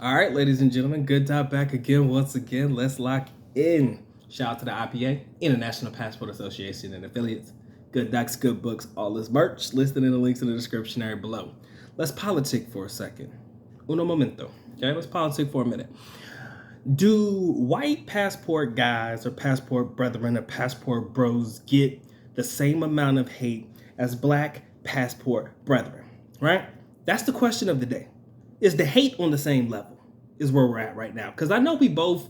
All right, ladies and gentlemen, good job back again. Once again, let's lock in. Shout out to the IPA, International Passport Association and affiliates. Good docs, good books, all this merch listed in the links in the description area below. Let's politic for a second. Uno momento. Okay, let's politic for a minute. Do white passport guys or passport brethren or passport bros get the same amount of hate as black passport brethren? Right? That's the question of the day. Is the hate on the same level? Is where we're at right now. Because I know we both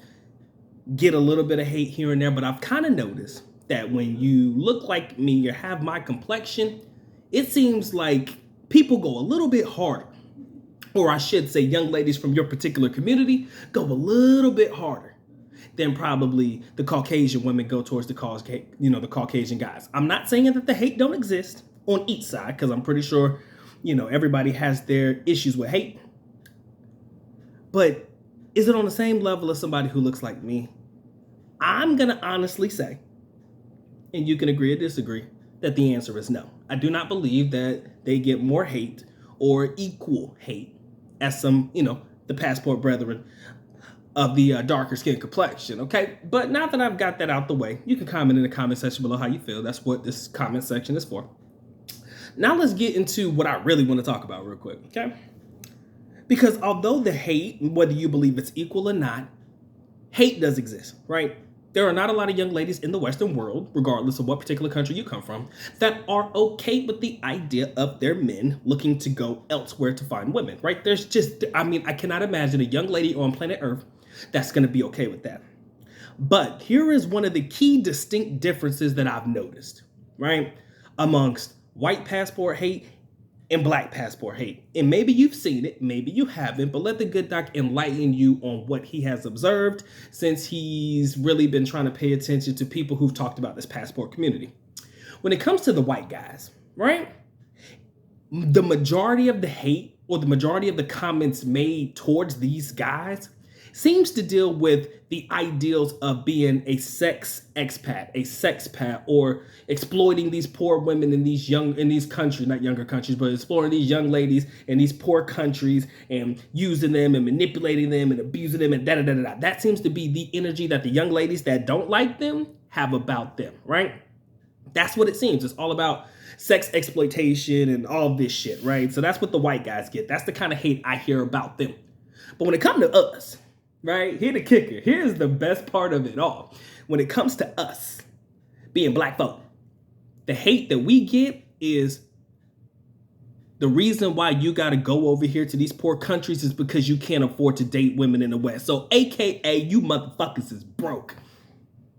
get a little bit of hate here and there, but I've kind of noticed that when you look like me or have my complexion, it seems like people go a little bit harder. Or I should say young ladies from your particular community go a little bit harder than probably the Caucasian women go towards the Caucasian guys. I'm not saying that the hate don't exist on each side, because I'm pretty sure, everybody has their issues with hate. But is it on the same level as somebody who looks like me? I'm going to honestly say, and you can agree or disagree, that the answer is no. I do not believe that they get more hate or equal hate as some, the passport brethren of the darker skin complexion, okay? But now that I've got that out the way, you can comment in the comment section below how you feel. That's what this comment section is for. Now let's get into what I really want to talk about real quick, okay? Because although the hate, whether you believe it's equal or not, hate does exist, right? There are not a lot of young ladies in the Western world, regardless of what particular country you come from, that are okay with the idea of their men looking to go elsewhere to find women, right? I cannot imagine a young lady on planet Earth that's going to be okay with that. But here is one of the key distinct differences that I've noticed, right? Amongst white passport hate and black passport hate. And maybe you've seen it, maybe you haven't, but let the good doc enlighten you on what he has observed, since he's really been trying to pay attention to people who've talked about this passport community. When it comes to the white guys, right? The majority of the hate or the majority of the comments made towards these guys seems to deal with the ideals of being a sex expat, a sexpat, or exploiting these poor women in these countries, not younger countries, but exploring these young ladies in these poor countries and using them and manipulating them and abusing them and da-da-da-da-da. That seems to be the energy that the young ladies that don't like them have about them, right? That's what it seems. It's all about sex exploitation and all this shit, right? So that's what the white guys get. That's the kind of hate I hear about them. But when it comes to us, right? Here's the kicker. Here's the best part of it all. When it comes to us being black folk, the hate that we get is the reason why you got to go over here to these poor countries is because you can't afford to date women in the West. So AKA you motherfuckers is broke.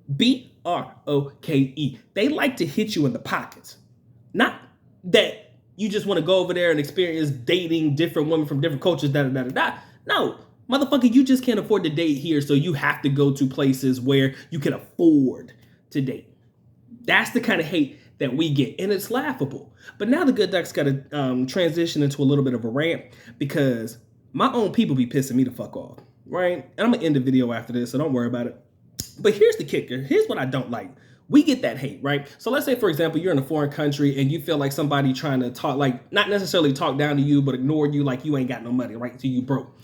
BROKE. They like to hit you in the pockets. Not that you just want to go over there and experience dating different women from different cultures, da-da-da-da-da. No. Motherfucker, you just can't afford to date here, so you have to go to places where you can afford to date. That's the kind of hate that we get, and it's laughable. But now the good doc's got to transition into a little bit of a rant, because my own people be pissing me the fuck off, right? And I'm going to end the video after this, so don't worry about it. But here's the kicker. Here's what I don't like. We get that hate, right? So let's say, for example, you're in a foreign country and you feel like somebody trying to talk, like not necessarily talk down to you, but ignore you like you ain't got no money, right? So you broke.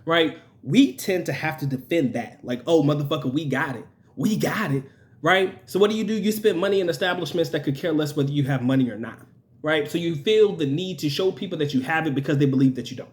Right? We tend to have to defend that. Like, oh, motherfucker, we got it. We got it. Right? So what do? You spend money in establishments that could care less whether you have money or not. Right? So you feel the need to show people that you have it because they believe that you don't.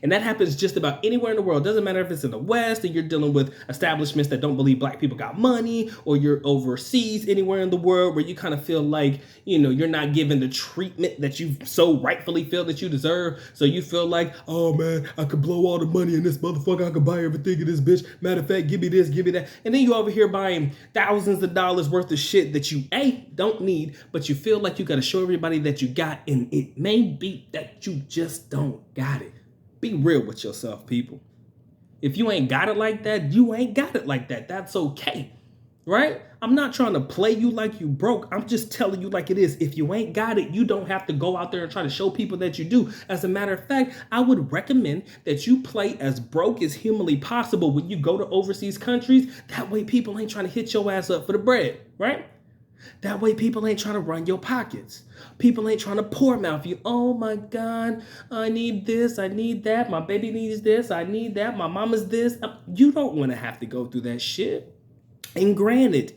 And that happens just about anywhere in the world. Doesn't matter if it's in the West and you're dealing with establishments that don't believe black people got money, or you're overseas anywhere in the world where you kind of feel like, you're not given the treatment that you so rightfully feel that you deserve. So you feel like, oh man, I could blow all the money in this motherfucker. I could buy everything in this bitch. Matter of fact, give me this, give me that. And then you over here buying thousands of dollars worth of shit that you don't need, but you feel like you got to show everybody that you got. And it may be that you just don't got it. Be real with yourself, people. If you ain't got it like that, you ain't got it like that. That's okay, right? I'm not trying to play you like you broke. I'm just telling you like it is. If you ain't got it, you don't have to go out there and try to show people that you do. As a matter of fact, I would recommend that you play as broke as humanly possible when you go to overseas countries. That way people ain't trying to hit your ass up for the bread, right? That way people ain't trying to run your pockets. People ain't trying to poor mouth you. Oh my God, I need this, I need that. My baby needs this, I need that. My mama's this. You don't want to have to go through that shit. And granted,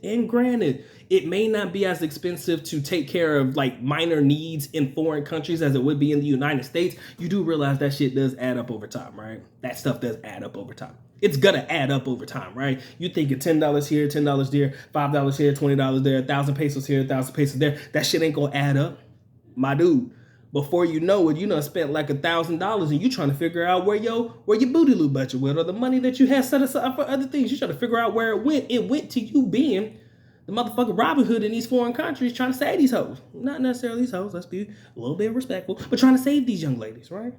it may not be as expensive to take care of like minor needs in foreign countries as it would be in the United States. You do realize that shit does add up over time, right? That stuff does add up over time. It's gonna add up over time, right? You think of $10 here, $10 there, $5 here, $20 there, 1,000 pesos here, 1,000 pesos there. That shit ain't gonna add up, my dude. Before you know it, you done spent like $1,000 and you trying to figure out where your Bootyloo budget went, or the money that you had set aside for other things. You trying to figure out where it went. It went to you being the motherfucking Robin Hood in these foreign countries trying to save these hoes. Not necessarily these hoes, let's be a little bit respectful, but trying to save these young ladies, right?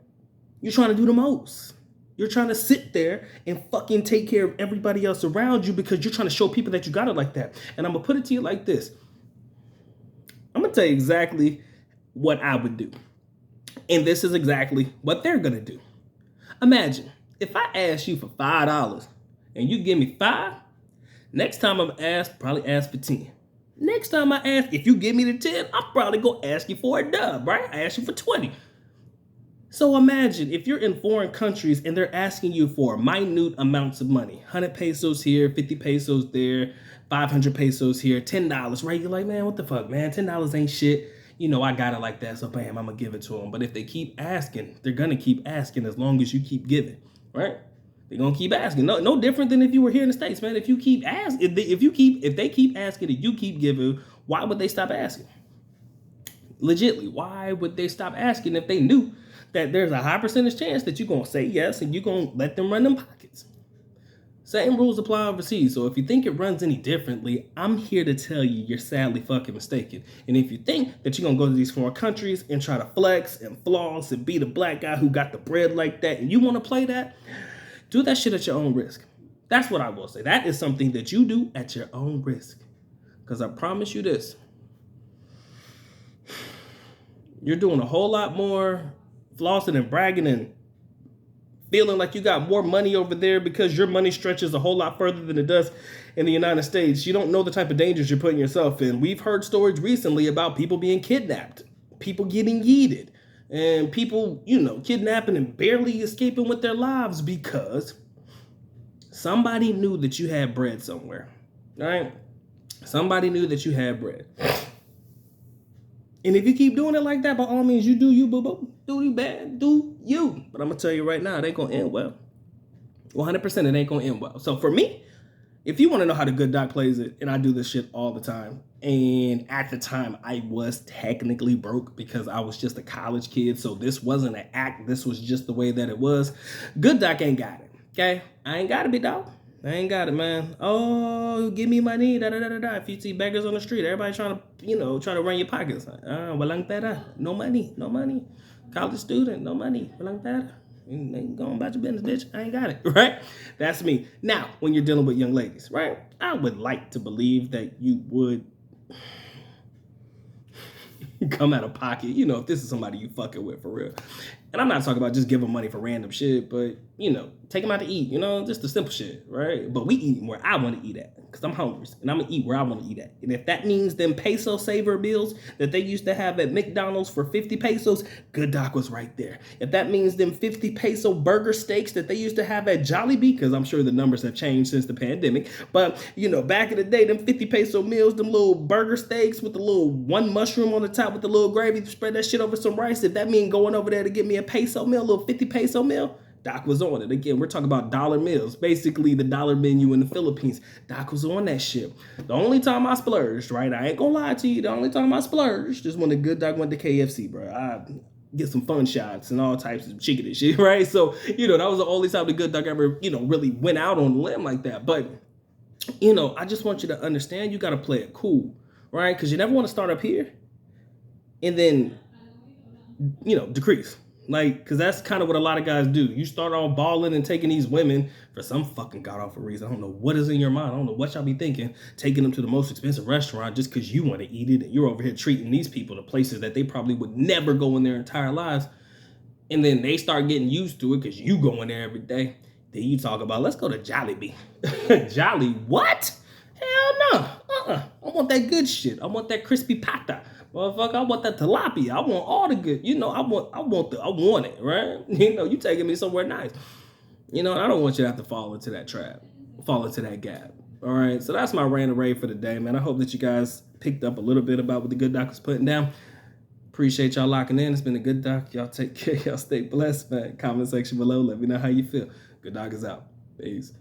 You're trying to do the most. You're trying to sit there and fucking take care of everybody else around you because you're trying to show people that you got it like that. And I'm going to put it to you like this. I'm going to tell you exactly what I would do. And this is exactly what they're going to do. Imagine if I ask you for $5 and you give me 5, next time I'm asked, probably ask for 10. Next time I ask, if you give me the 10, I'm probably going to ask you for a dub, right? I ask you for 20. So imagine if you're in foreign countries and they're asking you for minute amounts of money, 100 pesos here, 50 pesos there, 500 pesos here, $10, right? You're like, man, what the fuck, man? $10 ain't shit. You know, I got it like that, so bam, I'm going to give it to them. But if they keep asking, they're going to keep asking as long as you keep giving, right? They're going to keep asking. No different than if you were here in the States, man. If you keep asking, if they keep asking and you keep giving, why would they stop asking? Legitly, why would they stop asking if they knew that there's a high percentage chance that you're going to say yes and you're going to let them run them pockets? Same rules apply overseas. So if you think it runs any differently, I'm here to tell you you're sadly fucking mistaken. And if you think that you're going to go to these foreign countries and try to flex and floss and be the black guy who got the bread like that, and you want to play that, do that shit at your own risk. That's what I will say. That is something that you do at your own risk. Because I promise you this. You're doing a whole lot more flossing and bragging and feeling like you got more money over there because your money stretches a whole lot further than it does in the United States. You don't know the type of dangers you're putting yourself in. We've heard stories recently about people being kidnapped, people getting yeeted, and people, kidnapping and barely escaping with their lives because somebody knew that you had bread somewhere, right? Somebody knew that you had bread. And if you keep doing it like that, by all means, you do you, boo-boo. Do you bad, do you. But I'm going to tell you right now, it ain't going to end well. 100% it ain't going to end well. So for me, if you want to know how the good doc plays it, and I do this shit all the time, and at the time, I was technically broke because I was just a college kid, so this wasn't an act, this was just the way that it was. Good doc ain't got it, okay? I ain't got it, big dog. I ain't got it, man. Oh, give me money, da-da-da-da-da. If you see beggars on the street, everybody trying to run your pockets. Walang pera. No money. College student, no money. Walang pera. Ain't going about your business, bitch. I ain't got it, right? That's me. Now, when you're dealing with young ladies, right? I would like to believe that you would come out of pocket, if this is somebody you fucking with for real. And I'm not talking about just giving money for random shit, but, take them out to eat, just the simple shit, right? But we eat where I want to eat at because I'm hungry and I'm going to eat where I want to eat at. And if that means them peso saver meals that they used to have at McDonald's for 50 pesos, Good Doc was right there. If that means them 50 peso burger steaks that they used to have at Jollibee, because I'm sure the numbers have changed since the pandemic, but, back in the day, them 50 peso meals, them little burger steaks with the little one mushroom on the top with the little gravy, spread that shit over some rice. If that means going over there to get me a peso meal, a little 50 peso meal, Doc was on it. Again, we're talking about dollar meals, basically the dollar menu in the Philippines. Doc was on that shit. The only time I splurged, right? I ain't gonna lie to you. The only time I splurged is when the Good Doc went to KFC, bro. I get some fun shots and all types of chicken and shit, right? So, that was the only time the Good Doc ever, really went out on a limb like that. But, I just want you to understand you got to play it cool, right? Because you never want to start up here and then, decrease. Because that's kind of what a lot of guys do. You start off balling and taking these women for some fucking god-awful reason. I don't know what is in your mind. I don't know what y'all be thinking. Taking them to the most expensive restaurant just because you want to eat it. And you're over here treating these people to places that they probably would never go in their entire lives. And then they start getting used to it because you go in there every day. Then you talk about, let's go to Jollibee. Jolly what? Hell no. I want that good shit. I want that crispy pata. Motherfucker, I want that tilapia. I want all the good. I want it, right? You taking me somewhere nice. And I don't want you to have to fall into that trap, fall into that gap. All right, so that's my rant and rave for the day, man. I hope that you guys picked up a little bit about what the good doc was putting down. Appreciate y'all locking in. It's been a good doc. Y'all take care. Y'all stay blessed, man. Comment section below. Let me know how you feel. Good doc is out. Peace.